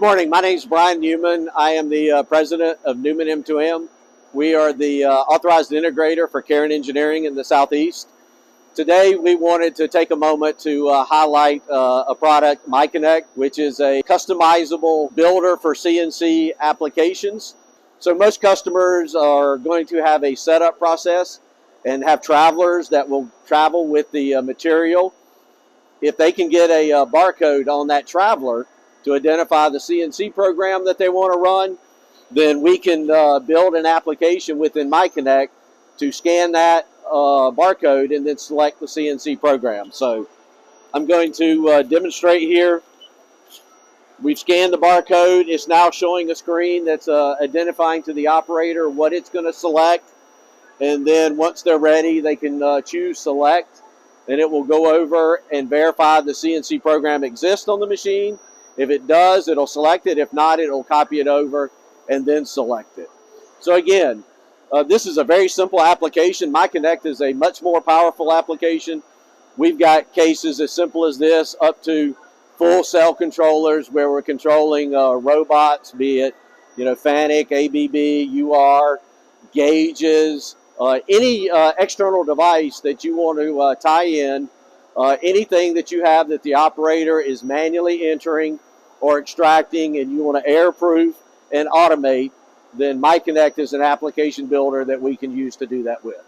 morning. My name is Bryan Newman. I am the president of Newman M2M. We are the authorized integrator for Caron engineering in the Southeast. Today, we wanted to take a moment to highlight a product, MiConnect, which is a customizable builder for CNC applications. So most customers are going to have a setup process and have travelers that will travel with the material. If they can get a barcode on that traveler to identify the CNC program that they want to run, then we can build an application within MiConnect to scan that barcode and then select the CNC program. So I'm going to demonstrate here. We've scanned the barcode. It's now showing a screen that's identifying to the operator what it's going to select. And then once they're ready, they can choose select, and it will go over and verify the CNC program exists on the machine. If it does, it'll select it. If not, it'll copy it over and then select it. So again, this is a very simple application. MiConnect is a much more powerful application. We've got cases as simple as this up to full cell controllers where we're controlling robots, be it FANUC, ABB, UR, gauges, any external device that you want to tie in, anything that you have that the operator is manually entering or extracting and you want to airproof and automate, then MiConnect is an application builder that we can use to do that with.